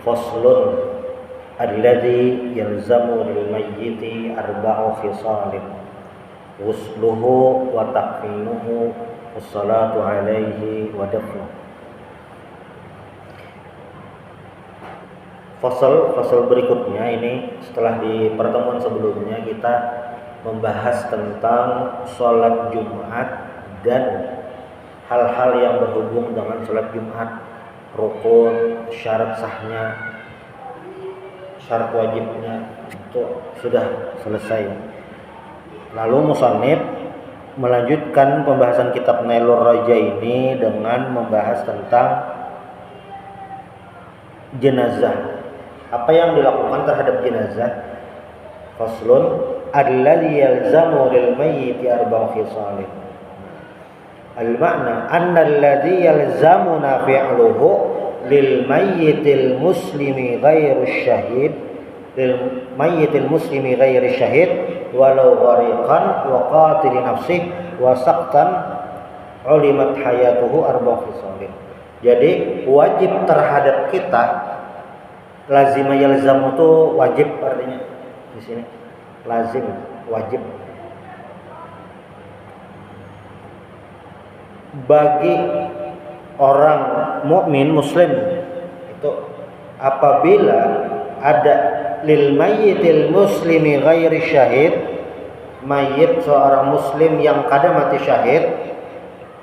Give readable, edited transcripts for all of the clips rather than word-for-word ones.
Faslun alladzi yalzamu lil mayyiti arba'u khisalin ghusluhu wa takfinuhu wassalatu alaihi wa dafnuhu. Fasal berikutnya ini setelah di pertemuan sebelumnya kita membahas tentang sholat Jumat dan hal-hal yang berhubung dengan sholat Jumat, rukun, syarat sahnya, syarat wajibnya, itu sudah selesai. Lalu musannif melanjutkan pembahasan kitab Nailur Raja ini dengan membahas tentang jenazah. Apa yang dilakukan terhadap jenazah? Faslun alladzi yalzamu lil mayyiti arba'u khisalin. Al-ma'na anna alladzi yalzamuna fi'luhu lil mayyitil muslimi ghairu syahid lil mayyitil muslimi ghairu syahid walau ghariqan wa qatil nafsihi wa saqtan ulimat hayatuhu arba'u khisalin. Jadi wajib terhadap kita, lazima yalzamu itu wajib artinya di sini. Lazim, wajib. Bagi orang mukmin muslim itu apabila ada lil mayyitil muslimi ghairi syahid, mayit seorang muslim yang kada mati syahid,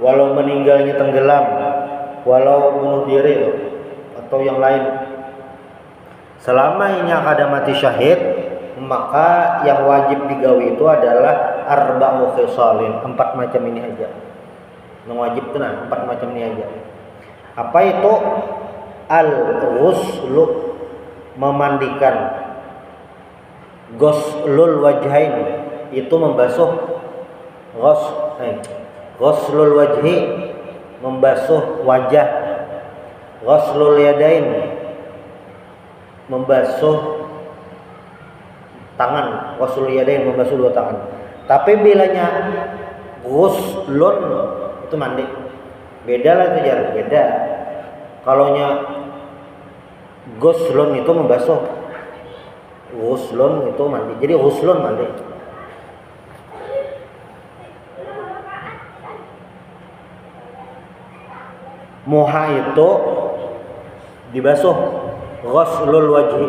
walau meninggalnya tenggelam, walau bunuh diri atau yang lain, selama ini kada mati syahid, maka yang wajib digawi itu adalah arba'u khisalin, 4 macam ini aja. Yang wajib itu 4 macam ini aja. Apa itu? Al-ghuslu, memandikan. Ghuslul wajhain, itu membasuh. Ghuslul wajhi, membasuh wajah. Ghuslul yadain, membasuh tangan. Ghuslul yadain, membasuh 2 tangan. Tapi bilanya ghuslun itu mandi, beda lah itu jarak, beda. Kalaunya ghuslun itu membasuh, ghuslun itu mandi. Jadi ghuslun mandi. Muha itu dibasuh. Ghuslul wajhi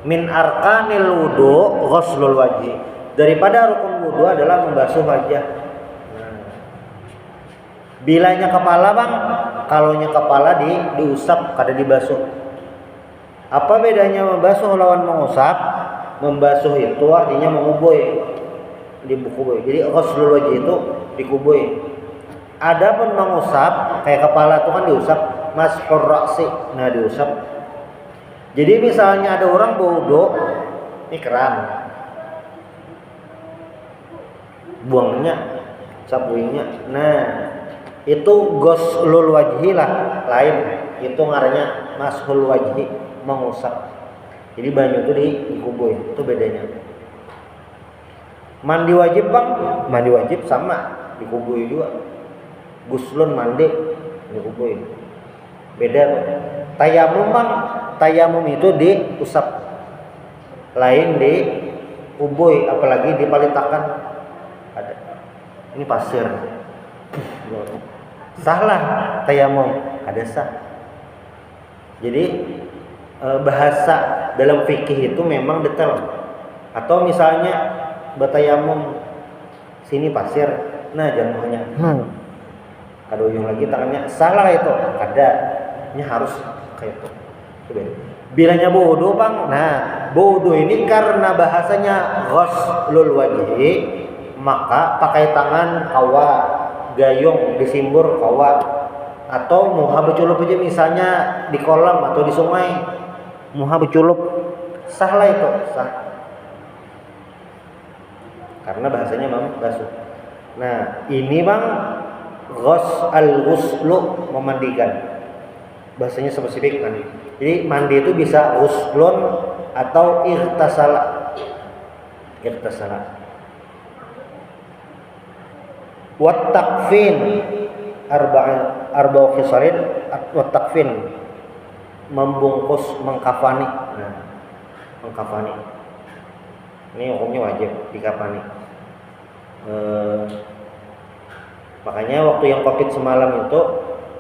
min arkanil wudu, ghuslul wajhi, daripada rukun wudu adalah membasuh wajah. Bilanya kepala bang, kalaunya kepala diusap, kada dibasuh. Apa bedanya membasuh lawan mengusap? Membasuh itu artinya mengubui, dibukubui. Jadi ghuslul wajhi itu dikubui. Adapun mengusap kayak kepala itu kan diusap, mashur ra'si, nah diusap. Jadi misalnya ada orang bodoh, ini keran, buangnya, sapuinya, nah itu ghuslul wajhi lah, lain. Itu ngarannya mashul wajhi, mengusap. Jadi banyu itu dikubui, itu bedanya. Mandi wajib bang, mandi wajib sama, dikubui juga. Ghuslun mandi, dikubui, beda tuh. Tayamum bang, tayamum itu diusap, lain dikubui, apalagi dipalitakan. Ada ini pasir, salah tayamum, ada sah. Jadi bahasa dalam fikih itu memang detail. Atau misalnya bertayamum, sini pasir, nah jamuhnya ada ujung lagi tangannya, salah itu, ada, ini harus kayak itu. Bilanya bodoh bang, nah bodoh ini karena bahasanya ghuslul wajhi, maka pakai tangan kawa, gayung disimbur kawa, atau muha beculup aja misalnya di kolam atau di sungai, muha beculup, sah lah itu, sah. Karena bahasanya memang basuh. Nah ini bang al-ghuslu, memandikan. Bahasanya spesifik mandi. Jadi mandi itu bisa ghuslun atau irtasala. Wat takfin arba'u khisalin, wat takfin membungkus, mengkafani. Nah, mengkafani ini hukumnya wajib dikafani. Makanya waktu yang Covid semalam itu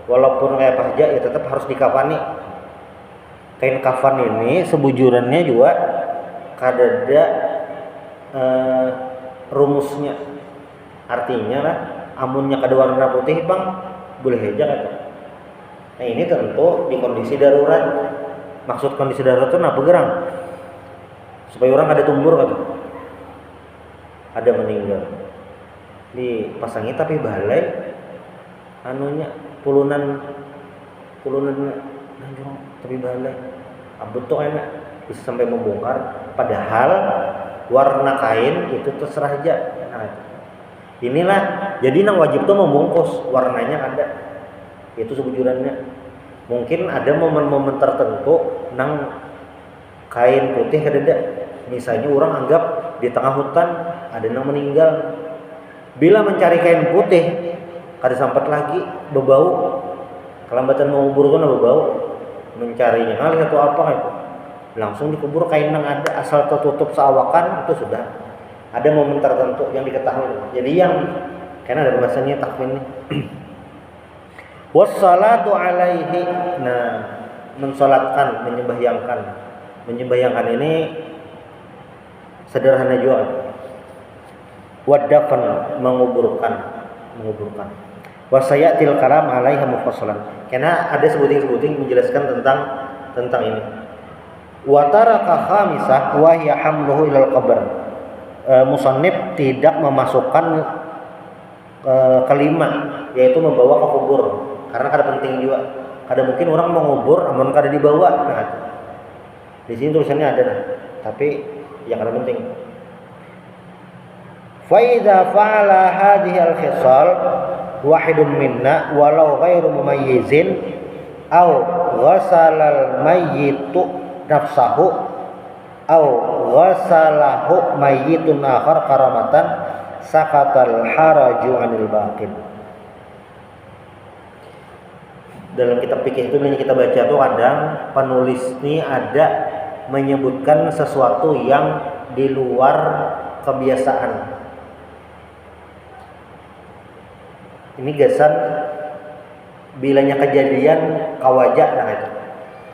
walaupun kayak pahja ya tetap harus dikafani. Kain kafan ini sebujurannya juga kadada rumusnya, artinya lah amunnya kada warna putih bang boleh aja kata. Nah ini tentu di kondisi darurat. Maksud kondisi darurat itu apa gerang? Supaya orang ada tumbur kata, ada meninggal dipasangi tapi balai anunya pulunan nanjung tapi balai abut tuh enak bisa sampai membongkar, padahal warna kain itu terserah aja. Nah, inilah jadi nang wajib tuh membungkus, warnanya ada itu sebujurannya. Mungkin ada momen-momen tertentu nang kain putih kadada, misalnya orang anggap di tengah hutan ada nang meninggal, bila mencari kain putih kada sempat lagi berbau, kelambatan mengubur itu berbau, mencarinya ngalih atau apa itu langsung dikubur kain yang ada, asal tertutup seawakan itu sudah ada momen tertentu yang diketahui. Jadi yang karena ada bahasanya takmin nih wassalatu alaihi, nah mensolatkan, menyembahyangkan ini sederhana juga. Wadafan menguburkan wasayatil kalam alaiha mufassalan, karena ada sebuting menjelaskan tentang ini. Wa taraka khamisah wa hiya hamluhu ilal qabr. Musannif tidak memasukkan kelima, yaitu membawa ke kubur, karena kada penting juga. Kada mungkin orang mengubur namun kada dibawa. Nah, di sini tulisannya ada nah, tapi yang kada penting. Fa idza fa'ala hadhihi al-khisal wahidun minna walau ghairu mumayyizin aw ghasala al-mayyitu nafsahu aw ghasalahu mayyitun akhar karamatan sakatal haraju anil baqin. Dalam kitab fikih itu yang kita baca tuh kadang penulis ini ada menyebutkan sesuatu yang di luar kebiasaan. Ini gasan bilanya kejadian kawajak nah itu.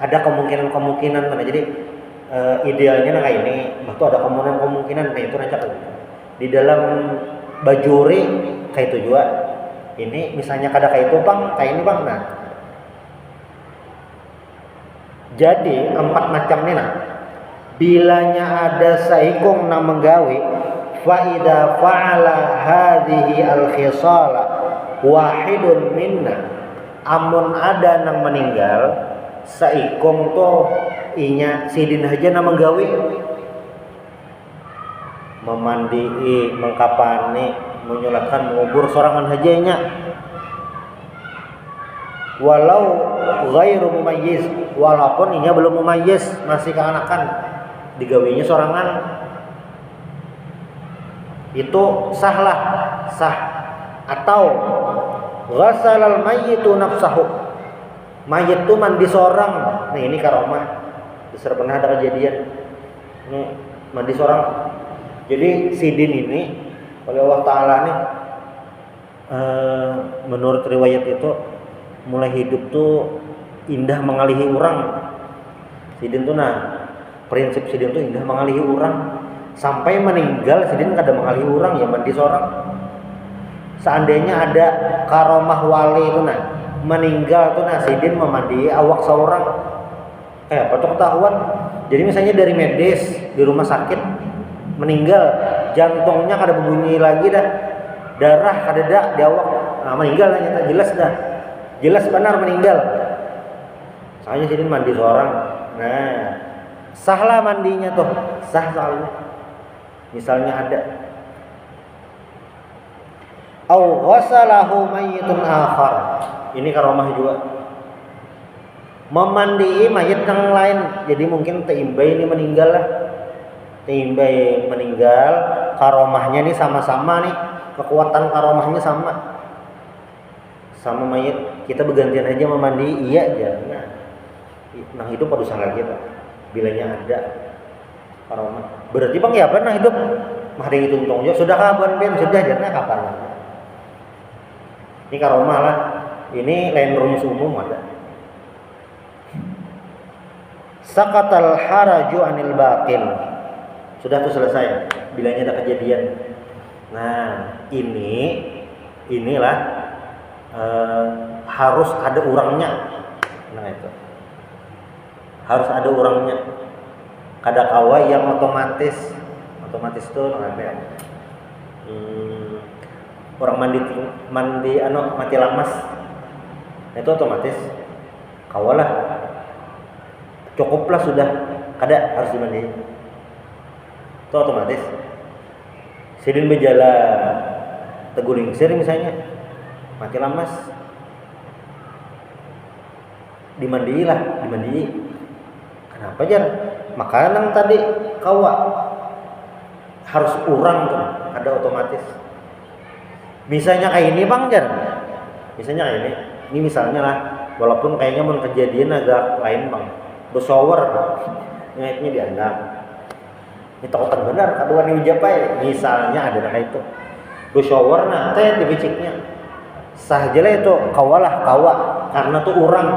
Ada kemungkinan nah, jadi idealnya nah kayak ini, betul ada kemungkinan nah itu rancak di dalam bajuri kayak itu juga. Ini misalnya kada kayak itu bang, kayak ini bang nah. Jadi 4 macam ini nah. Bilanya ada saikung nang menggawe fa idza fa'ala hadhihi al-khisala wahidun minna, amun ada nang meninggal saikung to inya sidin aja nang menggawe, memandii, mengkapani, menyolatkan, mengubur sorangan hajanya, walau ghairu mumayyiz, walaupun inya belum mumayyiz, masih keanakan, digawinya sorangan, itu sah. Atau ghasalal mayyitu nafsahu, mayit itu mandi seorang. Nah ini karomah, besar pernah ada kejadian ini mandi seorang. Jadi sidin ini oleh Allah Ta'ala nih menurut riwayat itu mulai hidup tuh indah mengalihi orang. Sidin tuh nah prinsip sidin tuh indah mengalihi orang, sampai meninggal sidin kada mengalihi orang ya mandi seorang. Seandainya ada karomah wali itu nah meninggal tuh nah sidin memandi awak seorang, apa tuh ketahuan. Jadi misalnya dari medis di rumah sakit meninggal, jantungnya kada berbunyi lagi dah, darah kada ada di awak, nah meninggal nyata jelas benar meninggal. Soalnya sidin mandi seorang, nah sahlah mandinya tuh, sah soalnya. Misalnya ada au ghasalahu mayyitun akhar, ini karomah juga, memandii mayit yang lain. Jadi mungkin teimbai ini meninggal lah, teimbai meninggal, karomahnya nih sama-sama nih, kekuatan karomahnya sama mayit, kita bergantian aja memandii, iya aja. Nah Nang hidup pada usaha lagi Pak. Bilanya ada karomah. Berarti Bang ya apa nang hidup mah ada itu untung sudah kapan ben sudah jadinya kapan. Ini karomah lah. Ini lain rumus umum ada. Sakatal haraju anil baqil. Sudah tuh selesai. Bilanya ada kejadian. Nah, inilah harus ada orangnya. Nah itu. Harus ada orangnya. Kada kawa yang otomatis tuh apa ya? Orang mati lamas. Nah, itu otomatis kawalah. Cukuplah sudah. Kada harus dimandi. Itu otomatis. Sidin bejala tegulingsir misalnya mati lamas. Dimandi. Kenapa jar? Makanan tadi kawa harus urang tuh, ada otomatis. Misalnya kayak ini Bang jar. Misalnya kayak ini. Ini misalnya lah, walaupun kayaknya mau kejadian agak lain Bang. Bersower, ngaitnya diandang. Ini takutan benar, kedua nih ujapai. Misalnya ada kayak itu. Bersower nah, teh dibiciknya. Sahajalah itu kawa karena tuh urang.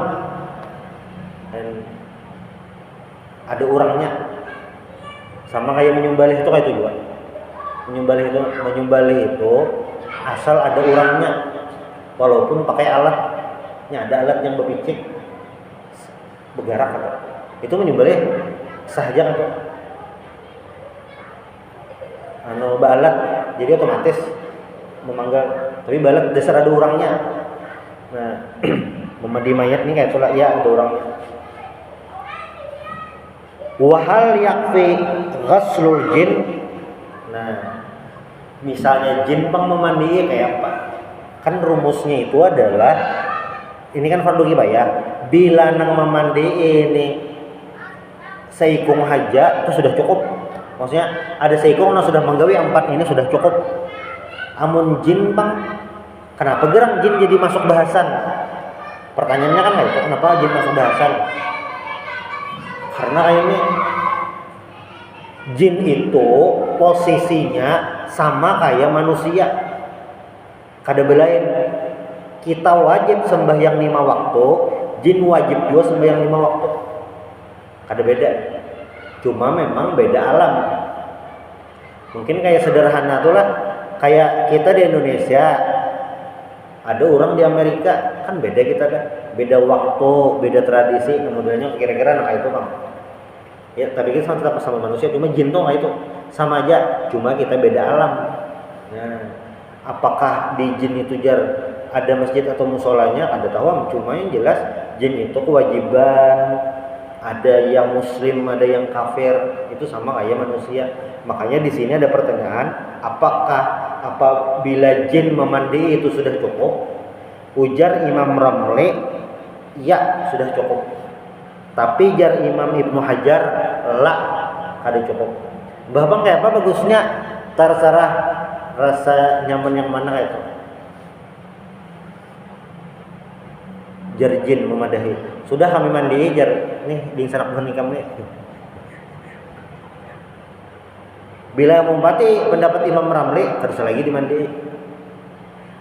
Dan ada orangnya. Sama kayak menyembelih itu kayak itu juga. Menyembelih itu asal ada orangnya. Walaupun pakai alatnya, ada alat yang berpicik bergerak atau itu menyembelih sahaja atau balat jadi otomatis memanggil, tapi balat dasar ada orangnya. Nah, memandi mayat nih kayak itulah ya ada orangnya. Wahal yakfi ghaslul jin. Nah, misalnya jin Bang memandi kayak apa? Kan rumusnya itu adalah ini kan fardu kifayah. Bila nang memandi ini seikung haja itu sudah cukup. Maksudnya ada seikung nang sudah menggawi 4 ini sudah cukup. Amun jin Bang, kenapa gerang jin jadi masuk bahasan? Pertanyaannya kan itu, kenapa jin masuk bahasan? Karena ini jin itu posisinya sama kayak manusia. Kada belain. Kita wajib sembahyang 5 waktu, jin wajib juga sembahyang 5 waktu. Kada beda. Cuma memang beda alam. Mungkin kayak sederhana tuh lah, kayak kita di Indonesia, ada orang di Amerika, kan beda kita kan. Beda waktu, beda tradisi, kemudiannya kira-kira nah itu Bang. Ya, tapi kita tetap sama manusia, cuma jin tuh itu sama aja, cuma kita beda alam. Nah, apakah di jin itu jar ada masjid atau musolanya? Ada tahu, cuma yang jelas jin itu kewajiban. Ada yang muslim, ada yang kafir, itu sama kayak manusia. Makanya di sini ada pertanyaan, apakah apabila jin memandi itu sudah cukup? Ujar Imam Ramli, ya sudah cukup. Tapi jar Imam Ibnu Hajar, lah kada cukup. Bang kayak apa bagusnya? Terserah rasa nyaman yang mana kayak itu. Jar jin memadahi. Sudah kami mandi jar nih di sanak bukan kami. Bila mumpati pendapat Imam Ramli terus lagi dimandi.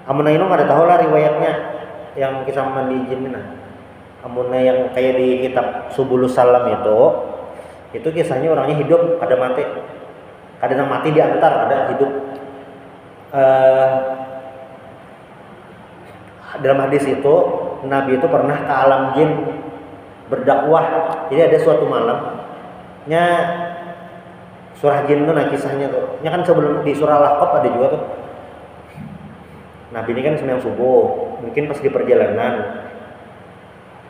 Amunna ini ada tahu lah riwayatnya yang kisah mandi jin nah. Amunna yang kayak di kitab Subulus Salam itu kisahnya orangnya hidup ada mati. Kadang mati diantar, ada hidup. Dalam hadis itu Nabi itu pernah ke alam jin berdakwah. Jadi ada suatu malamnya surah jin itu nah kisahnya tuh. Nya kan sebelum di surah Al-Ahqaf ada juga tuh. Nabi ini kan sembahyang subuh. Mungkin pas di perjalanan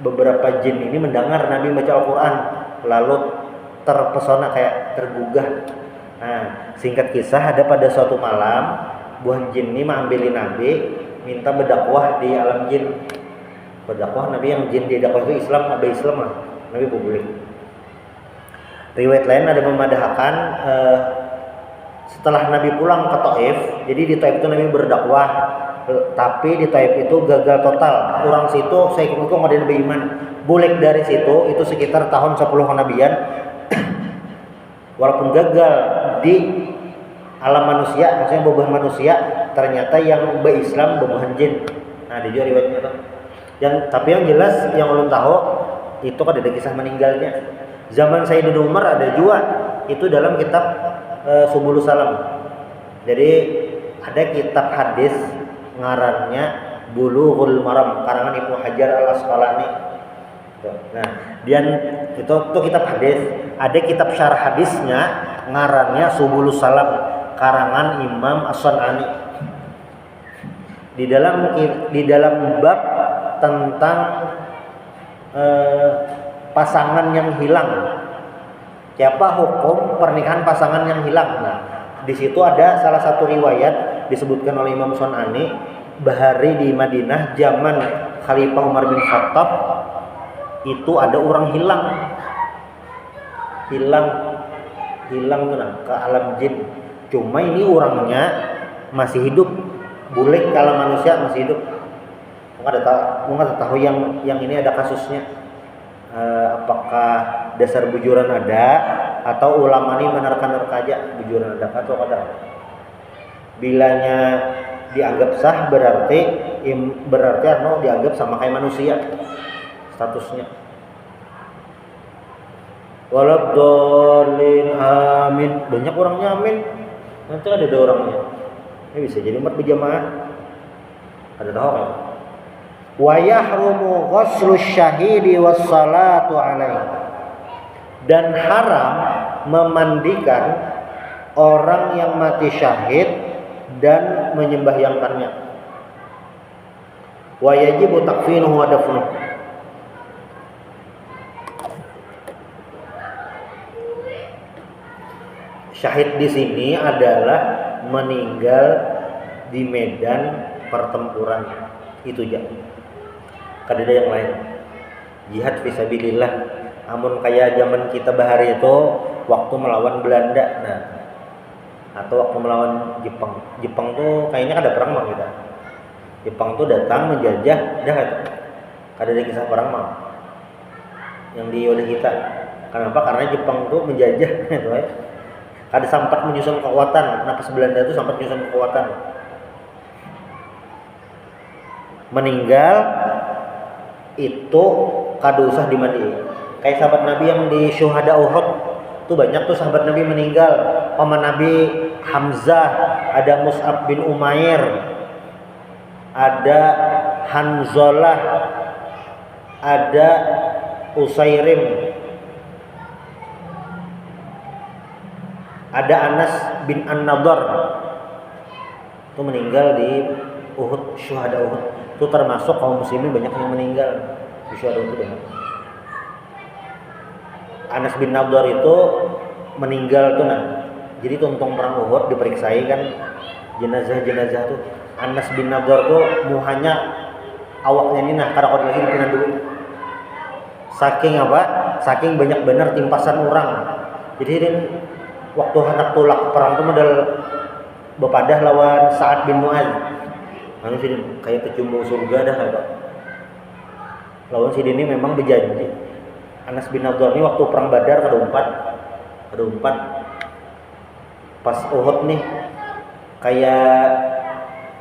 beberapa jin ini mendengar Nabi baca Al-Qur'an lalu terpesona kayak tergugah. Nah, singkat kisah ada pada suatu malam buah jin ini mengambilin Nabi minta berdakwah di alam jin. Berdakwah Nabi yang jin di dakwah itu Islam, ada Islam lah. Nabi boleh. Riwayat lain ada memadahkan setelah Nabi pulang ke Taif, jadi di Taif itu Nabi berdakwah. tapi di Taif itu gagal total. Orang situ saya ikut ada beriman. Bulik dari situ itu sekitar tahun 10 kenabian. Walaupun gagal di alam manusia, maksudnya bobohan manusia, ternyata yang berislam bobohan jin. Nah, di riwayatnya tuh. Tapi yang jelas yang ulun tahu itu kan ada kisah meninggalnya. Zaman Sayyidina Umar ada juga itu dalam kitab Subulus Salam. Jadi ada kitab hadis ngarannya Bulughul Maram karangan Ibnu Hajar Al Asqalani. Nah, dia itu kitab hadis. Ada kitab syarah hadisnya ngarannya Subulus Salam karangan Imam As-San'ani. Di dalam bab tentang pasangan yang hilang. Siapa hukum pernikahan pasangan yang hilang? Nah, di situ ada salah satu riwayat disebutkan oleh Imam San'ani bahari di Madinah zaman Khalifah Umar bin Khattab itu ada orang hilang ke alam jin. Cuma ini orangnya masih hidup, boleh kalau manusia masih hidup. Nggak tahu yang ini ada kasusnya. Apakah dasar bujuran ada atau ulama ini menerka-nerka aja bujuran ada atau ada. Bilanya dianggap sah berarti dianggap sama kayak manusia statusnya. Waladhdallin amin. Banyak orangnya amin. Nanti ada orangnya. Ini bisa jadi umat berjamaah. Ada tahu kan? Wa yahrumu ghuslu syahidi was salatu alaihi. Dan haram memandikan orang yang mati syahid dan menyembahyangkannya. Wa yajibu takfinuhu wa dafnuhu. Syahid di sini adalah meninggal di medan pertempuran itu aja. Kada ada yang lain. Jihad fisabilillah. Amun kayak zaman kita bahari itu waktu melawan Belanda, nah, atau waktu melawan Jepang. Jepang tuh kayaknya ada perang mah kita. Jepang tuh datang menjajah, dah kada ada kisah perang mah. Yang di Yoda kita. Kenapa? Karena Jepang tuh menjajah gitu ya. Kada sempat menyusun kekuatan. Napas Belanda itu sempat menyusun kekuatan. Meninggal itu kada usah dimandi. Kayak sahabat Nabi yang di Syuhada Uhud tuh banyak tuh sahabat Nabi meninggal. Paman Nabi Hamzah, ada Mus'ab bin Umair, ada Hanzalah, ada Usairim, ada Anas bin An-Nadhr itu meninggal di Uhud, Syuhada Uhud. Itu termasuk kaum muslimin banyak yang meninggal di Syuhada Uhud. Anas bin Nadhr itu meninggal tuh nah. Jadi tuntung perang Uhud diperiksai kan jenazah-jenazah tuh. Anas bin Nadhr tuh muhanya awaknya ini nah karena lagi dipinan dulu. Saking apa? Saking banyak benar timpasan orang. Jadi ini waktu hendak tulak perang itu modal bepadah lawan Sa'ad bin Mu'adz. Anu sih kayak kecumbu surga dah kayak. Lawan si ini memang berjanji. Anas bin Nadhr ini waktu perang Badar kada umpat. Pas Uhud nih kayak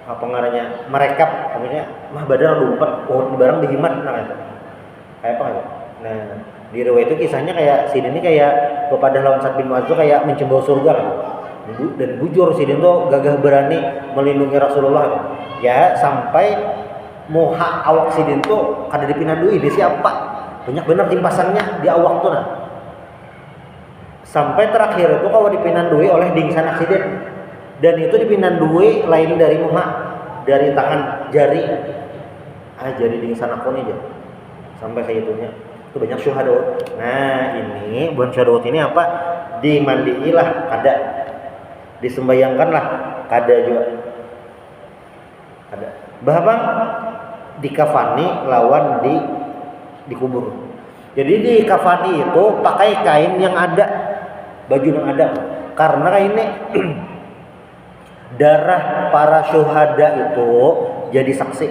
apa ngarannya? Merekap maksudnya mah Badar ada umpat, Uhud barang dihimat nah itu. Kayak apa ya? Nah, di riwayat itu kisahnya kayak si ini kayak kepada lawan Sa'ad bin Mu'adz kayak mencembau surga kan. Dan bujur si ini tuh gagah berani melindungi Rasulullah. Ya sampai moha awak si ini tuh kada dipinandui di siapa. Banyak benar timpasannya di awak tuh nah. Sampai terakhir itu kalau dipinandui oleh dingsan aksiden. Dan itu dipinandui lain dari muha, dari tangan jari. Jari dingsan aku nih aja. Sampai kayak itunya. Itu banyak syuhada. Nah, ini bukan syuhada ini apa? Dimandiilah kada. Disembayangkanlah kada juga. Ada. Bahkan dikafani lawan dikubur. Jadi di kafani itu pakai kain yang ada, baju yang ada. Karena ini darah para syuhada itu jadi saksi.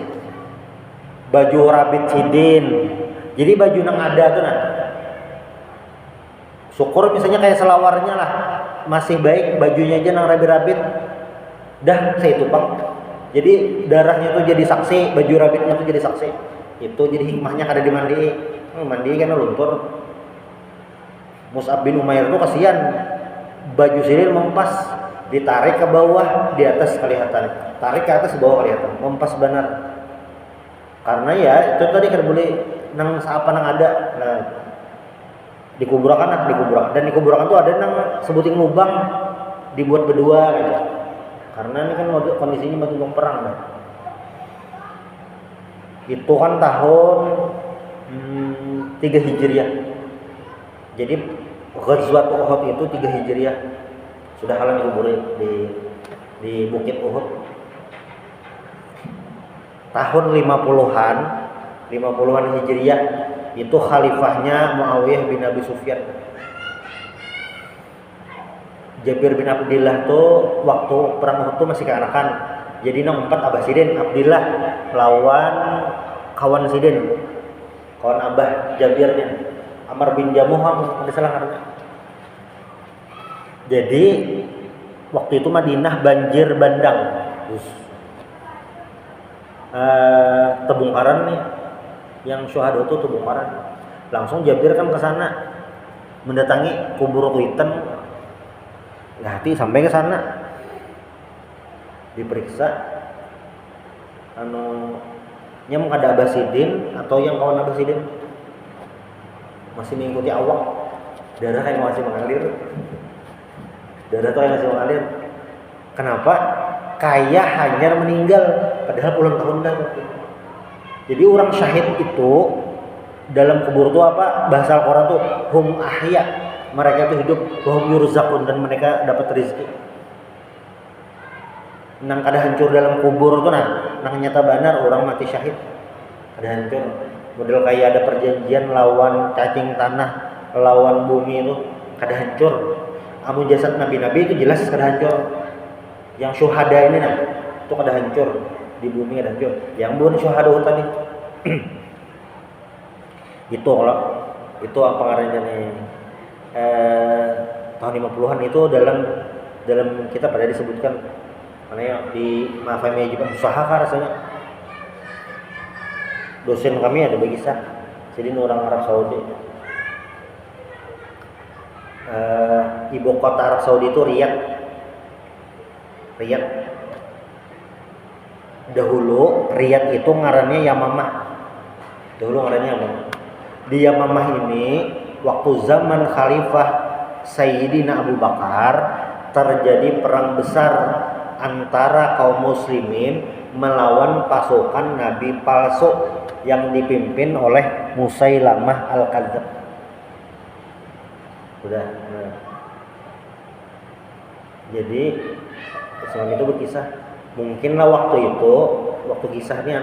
Baju rabit sidin. Jadi baju nang ada tuh nah. Syukur misalnya kayak selawarnya lah. Masih baik bajunya aja nang rabit-rabit. Dah saya tupang. Jadi darahnya tuh jadi saksi, baju rabitnya tuh jadi saksi. Itu jadi hikmahnya kada dimandi. Mandi kan luntur. Mus'ab bin Umair tuh kasihan. Baju sidin mempas, ditarik ke bawah, di atas kelihatan. Tarik ke atas, bawah kelihatan. Mempas benar. Karena ya itu tadi kan boleh nang apa nang ada. Nah, dikuburkan dan dikuburkan tuh ada nang sebuting lubang dibuat berdua gitu. Karena ini kan kondisinya masih perang kan. Itu kan tahun 3 Hijriah. Jadi Ghazwat Uhud itu 3 Hijriah. Sudah halal dikubur di Bukit Uhud. Tahun 50-an Hijriah itu khalifahnya Muawiyah bin Abi Sufyan. Jabir bin Abdillah tuh waktu perang Uhud tuh masih keanakan. Jadi nang 4 Abah Sidin, Abdillah lawan kawan Sidin. Kawan Abah Jabirnya. Amr bin Jamuham, ada salah karena. Jadi waktu itu Madinah banjir bandang. Tebungkaran nih yang syuhada itu tebungkaran. Langsung Jabir kan ke sana mendatangi kubur Kuiten. Hati sampai ke sana diperiksa nyam kada Abah Sidin atau yang kawan Abah Sidin masih mengikuti awak, darah yang masih mengalir, darah tuh yang masih mengalir. Kenapa? Kayak Hanyar meninggal padahal puluhan tahun dah. Jadi orang syahid itu dalam kubur itu apa? Bahasa Al-Quran tuh hum ahya, mereka itu hidup, wahum yurzaqun, dan mereka dapat rezeki. Nang kada hancur dalam kubur tuh nah, nang nyata benar orang mati syahid kada hancur. Model kayak ada perjanjian lawan cacing tanah, lawan bumi itu kada hancur. Amun jasad nabi-nabi itu jelas kada hancur. Yang syuhada ini nah, itu kada hancur, di bumi kada hancur. Yang bukan syuhada tadi. Itu kalau itu apa ngarannya nih? Tahun 50-an itu dalam kitab ada disebutkan makanya di Mafahimi Ajib Usaha rasanya. Dosen kami ada berkisah, jadi orang Arab Saudi. Ibu kota Arab Saudi itu Riyadh. Dahulu Riyadh itu ngarannya Yamamah. Di Yamamah ini waktu zaman Khalifah Sayyidina Abu Bakar terjadi perang besar antara kaum muslimin melawan pasukan nabi palsu yang dipimpin oleh Musailamah Al-Kadzdzab. Sudah. Nah. Jadi Islam itu berkisah. Mungkinlah waktu kisahnya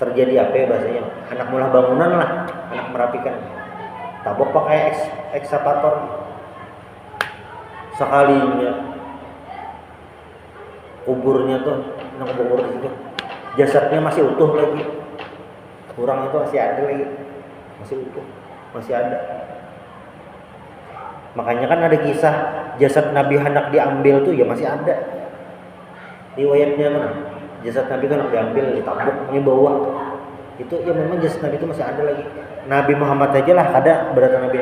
terjadi apa ya bahasanya? Anak mulah bangunan lah, anak merapikan. Tabok pakai ekskavator. Sekalinya kuburnya tuh, kubur di situ. Jasadnya masih utuh lagi. Kurang itu masih ada lagi. Masih utuh, masih ada. Makanya kan ada kisah jasad Nabi hendak diambil tuh ya masih ada. Riwayatnya mana? Jasad Nabi kan hendak diambil, ditambuk di bawah. Itu ya memang jasad Nabi itu masih ada lagi. Nabi Muhammad aja lah ada berarti Nabi.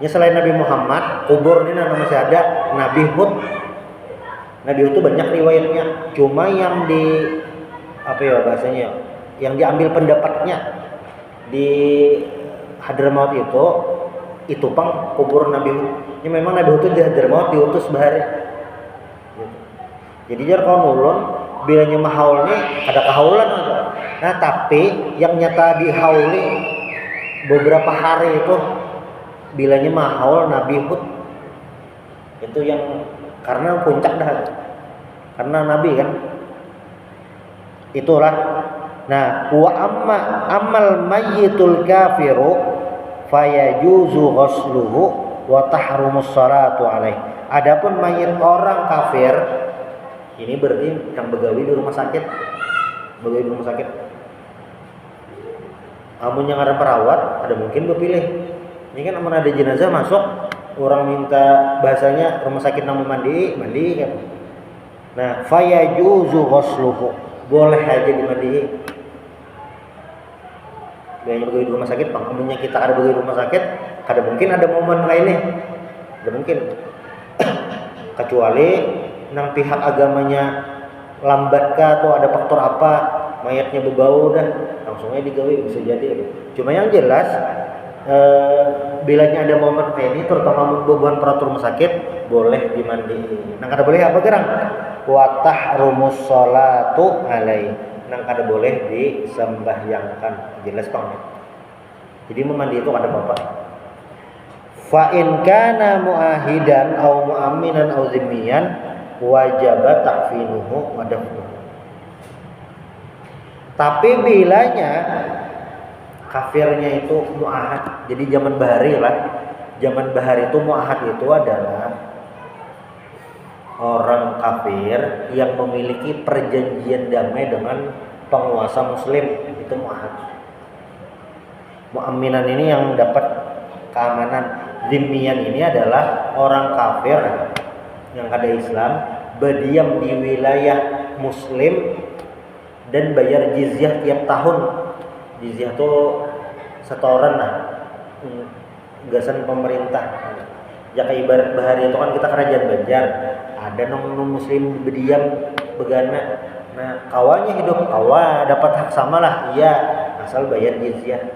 Ya selain Nabi Muhammad, kubur ini masih ada. Nabi Hud itu banyak riwayatnya. Cuma yang di apa ya bahasanya? Yang diambil pendapatnya di Hadramaut itu pang kubur Nabi Hud. Ini memang Nabi Hud itu di Hadramaut diutus bahari. Jadi jar kalau nulun bilanya mahaulnya ada kahaulan ada. Nah tapi yang nyata dihauli beberapa hari itu bilanya mahaul Nabi Hud itu yang karena puncak dah, karena Nabi kan itulah. Nah wa amal mayyitul kafiru fayajuzu ghusluhu wa tahrumus salatu alaih. Adapun mayit orang kafir Ini berarti yang begawi di rumah sakit. Begawi di rumah sakit. Amun yang ada perawat, ada mungkin berpilih. Ini kan amun ada jenazah masuk, orang minta bahasanya rumah sakit namun mandi kan. Nah, fayajuzu ghusluhu. Boleh aja dimandiin. Biasanya begawi di rumah sakit, amunnya kita ada begawi di rumah sakit, ada mungkin ada momen lainnya. Ada mungkin. Kecuali nang pihak agamanya lambat kah atau ada faktor apa mayatnya berbau dah langsungnya digawe bisa jadi. Cuma yang jelas bilanya ada momen kayak ini terutama beban peraturan rumah sakit boleh dimandiin. Nang kada boleh apa gerang? Wa tahrumus sholatu alai. Nang kada boleh disembahyangkan. Jelas Bang. Jadi memandi itu kada apa-apa. Fa in kana muahidan au mu'minan au zimmiyan wajib takfinuhu wa dafnuhu. Tapi bilanya kafirnya itu muahad, jadi zaman bahari lah. Zaman bahari itu muahad itu adalah orang kafir yang memiliki perjanjian damai dengan penguasa muslim, itu muahad. Mu'minan ini yang dapat keamanan. Zimmiyan ini adalah orang kafir yang ada Islam berdiam di wilayah muslim dan bayar jizyah tiap tahun. Jizyah itu setoran lah, gasan pemerintah. Jaka ibarat bahari itu kan kita kerajaan Banjar, ada non muslim berdiam begana. Nah kawannya hidup kawa dapat hak sama lah, iya asal bayar jizyah.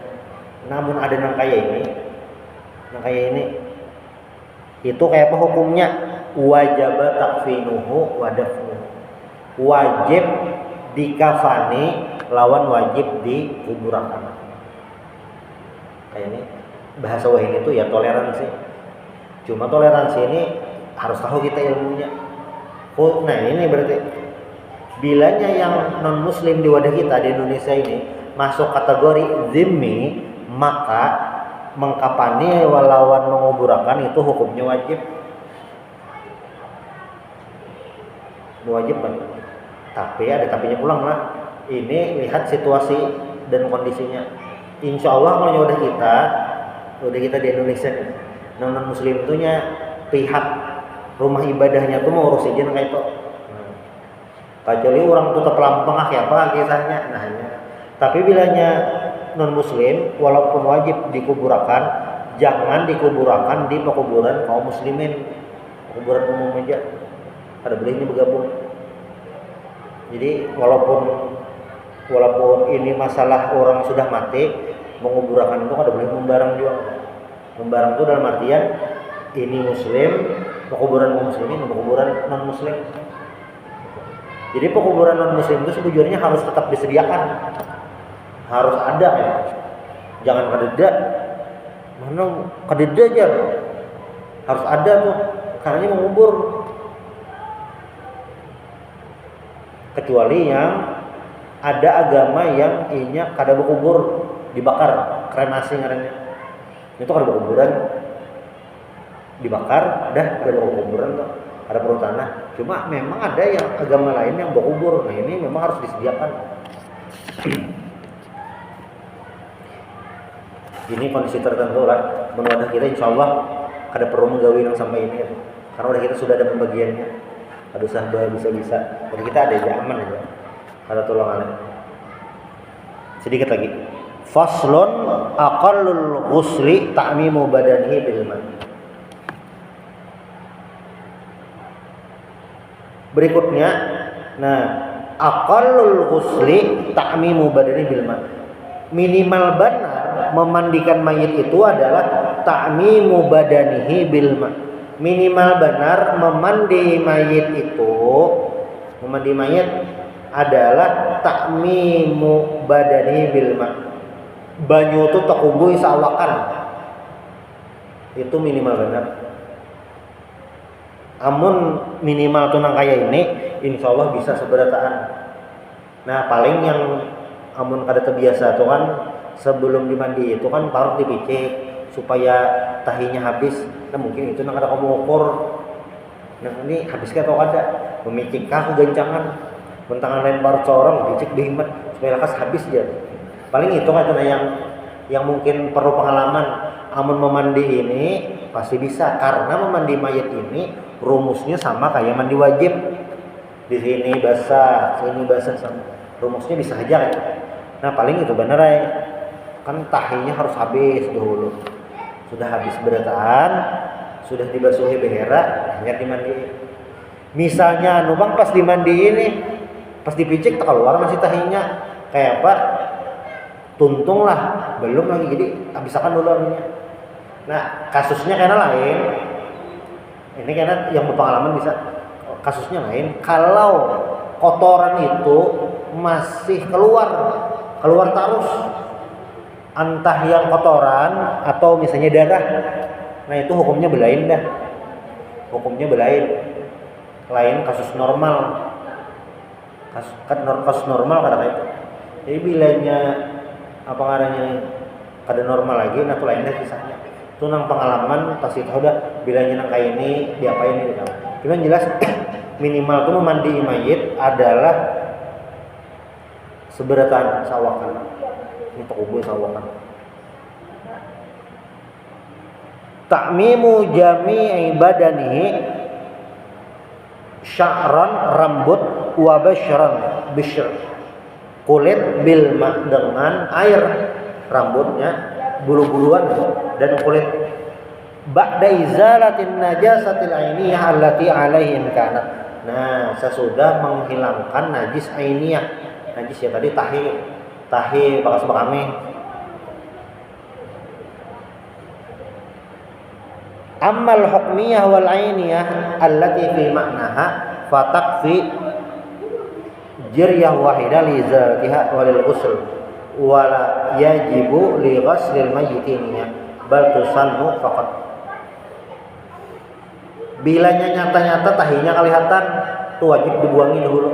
Namun ada nang kaya ini itu kayak apa hukumnya? Wajib takfinuhu wa dafnuhu. Wajib dikafani lawan wajib dikuburkan. Kayak ini bahasa wahini itu ya toleransi. Cuma toleransi ini harus tahu kita ilmunya. Nah ini berarti bilanya yang non muslim di wadah kita di Indonesia ini masuk kategori zimmi, maka mengkapani walawan menguburakan itu hukumnya wajib kan. Tapi ada tapinya pulang lah. Ini lihat situasi dan kondisinya. Insya Allah kalau udah kita di Indonesia non muslim itunya pihak rumah ibadahnya tuh mau urus izin kayak itu. Kecuali orang tuh terpelampang ya apa kisahnya. Nah ya. Tapi bilanya non muslim walaupun wajib dikuburkan, jangan dikuburkan di pekuburan kaum muslimin, kuburan umum aja. Ada bolehnya bergabung. Jadi walaupun ini masalah orang sudah mati, menguburkan itu ada boleh membarang juga. Membarang itu dalam artian ini muslim, pekuburan kaum muslimin, pekuburan non muslim. Jadi pekuburan non muslim itu sejujurnya harus tetap disediakan. Harus ada ya. Jangan kadeda. Mana kadeda aja. Harus ada tuh. Karena mengubur. Kecuali yang ada agama yang inya kada berkubur, dibakar, kremasi ngarannya. Itu kada berkuburan. Dibakar, dah kada berkuburan tuh. Ada perlu tanah. Cuma memang ada yang agama lain yang berkubur. Nah ini memang harus disediakan. Ini kondisi tertentu lah. Menurut kita insya Allah kada perlu menggawi yang sampai ini. Karena udah kita sudah ada pembagiannya. Ada usaha bisa-bisa. Jadi kita ada aja aman aja. Kada tolong aneh. Sedikit lagi. Faslun aqallul ghusli ta'mimu badanihi bil ma'. Berikutnya, nah aqallul ghusli ta'mimu badanihi bil ma'. Minimal benar memandikan mayit itu adalah ta'mimu badanihi bil ma'. Minimal benar memandi mayit adalah ta'mimu badanihi bil ma'. Banyu itu takubui sawakan. Itu minimal benar. Amun minimal tuh nang kaya ini insya Allah bisa seberataan. Nah paling yang amun kada terbiasa tuh kan sebelum dimandi itu kan taruh di picik supaya tahinya habis. Nah mungkin itu nang kada kamu ukur. Nah ini habis atau kada. memicik kah kegancangan bentangan lempar corong dicik dihimat supaya lakas habis dia. Paling itu kan yang mungkin perlu pengalaman. Amun memandi ini pasti bisa karena memandi mayat ini rumusnya sama kayak mandi wajib. Di sini basah, sini basah sama. Rumusnya bisa aja kan. Nah, paling itu bener ya. Kan tahinya harus habis dulu. Sudah habis berataan, sudah dibasuhi behera, hanya dimandi. Misalnya nubang pas dimandi ini, pas dipijik keluar masih tahinya kayak apa? Tuntung lah, belum lagi, jadi habisakan dulu aminya. Nah, kasusnya karena lain. Ini karena yang berpengalaman bisa kasusnya lain. Kalau kotoran itu masih keluar terus, entah yang kotoran atau misalnya darah, nah itu hukumnya belain dah. Hukumnya belain. Lain kasus normal. Kasus normal kadang itu. Jadi bilanya apa ngaranya kada normal lagi, nah itu lain dah kisahnya. Itu nang pengalaman pasti tahu dah bilanya nang kayak ini diapain ini gitu. Cuman jelas minimal tuh memandi mayit adalah seberatan sawakan. Ini takubul sawakan. Ta'mimu jami'i badanihi sya'ran rambut wa basyran bisyr. Kulit bil ma dengan air, rambutnya bulu-buluan dan kulit ba'da izalatin najasatil ainiyah allati alaihi imkanat. Nah, sesudah menghilangkan najis ainiyah. Najis ya tadi tahi bakas bakame. Ammal hukmiyah wal ainiyah allati fi ma'naha fatakfi jiryah wahidah li zatiha walil ghusl wala yajibu li ghaslil mayyitinnya bal tusannu faqat. Bilanya nyata-nyata tahinya kelihatan itu wajib dibuangin dulu.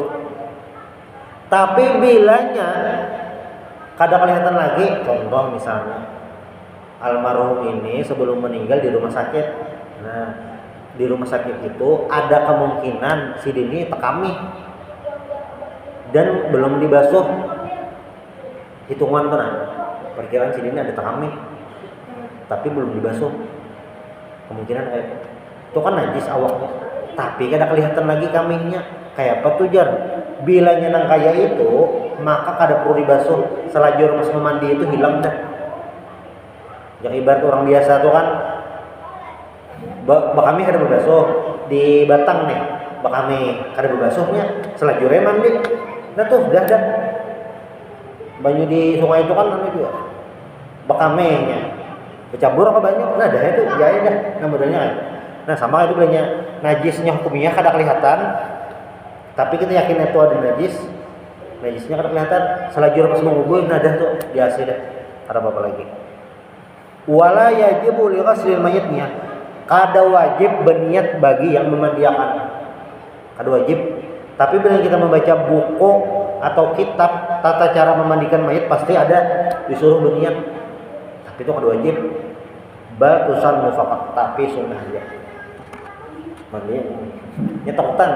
Tapi bilanya kada kelihatan lagi, contoh misalnya almarhum ini sebelum meninggal di rumah sakit. Nah, di rumah sakit itu ada kemungkinan si Dini tekami dan belum dibasuh. Hitungan kan, perkiraan si Dini ada tekami tapi belum dibasuh. Kemungkinan kayak itu kan najis awaknya, tapi kada kelihatan lagi kambingnya. Kayak apa tuh jar? Bilanya nang kaya itu, maka kada perlu dibasuh. Selajur mas memandi itu hilang dah. Yang ibarat orang biasa tuh kan, bakami kada berbasuh di batang nih, bakami kada berbasuhnya. Selajurnya mandi, nah tuh dah. Banyu di sungai itu kan namanya juga bakamenya. Bercampur apa banyak? Nah dah itu, ya dah. Nah modelnya kan. Nah sama itu bilanya najisnya hukumnya kada kelihatan, tapi kita yakin itu ada najisnya kada kelihatan. Selajur pas mengubur, nah dah tuh biasa dah. Ada apa lagi? Wala yajibu li ghaslil mayitnya. Kada wajib berniat bagi yang memandiakan. Kada wajib. Tapi bila kita membaca buku atau kitab tata cara memandikan mayit pasti ada disuruh berniat. Tapi itu kada wajib. Bal tusannu faqat, tapi sunnah aja. Mandi nyetotan.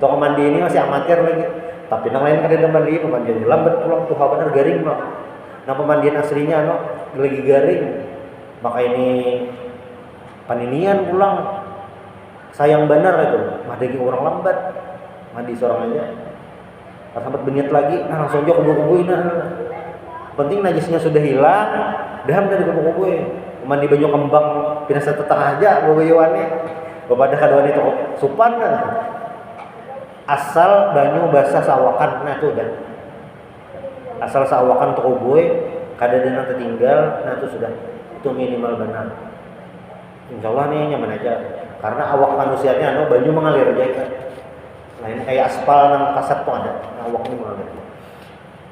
Toko mandi ini masih amatir lagi. Tapi yang lain kada mandi, pemandian lambat pulang tuh bener garing mah. Nah pemandian aslinya lagi garing. Maka ini paninian pulang. Sayang benar itu. Madagi orang lambat. Mandi seorang aja. Pas sempat berniat lagi, nah langsung aja kubu-kubuin. Penting najisnya sudah hilang, daham dari kubu-kubuin. Mandi banyu kembang pindah setengah aja babayuannya. Bapak ada kadoan itu supan kan. Asal banyu basah sawakan, nah itu udah. Asal sawakan kubuy, kada dana tertinggal, nah itu sudah. Itu minimal benar. Insyaallah nih nyaman aja. Karena awak manusianya banyu mengalir aja kan. Lain kayak aspal nang kasat tuh ada, awaknya mengalir.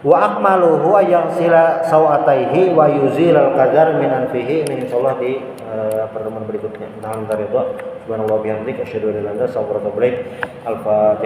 Wa akmaluhu yang sila sawataihi wa yuzil al-qadar min anfihi. Ini insyaallah di pertemuan berikutnya. Nah, bentar itu subhanallah bihamdik asyhadu an la ilaha illa anta astaghfiruka wa atubu ilaik. Al-Fatihah.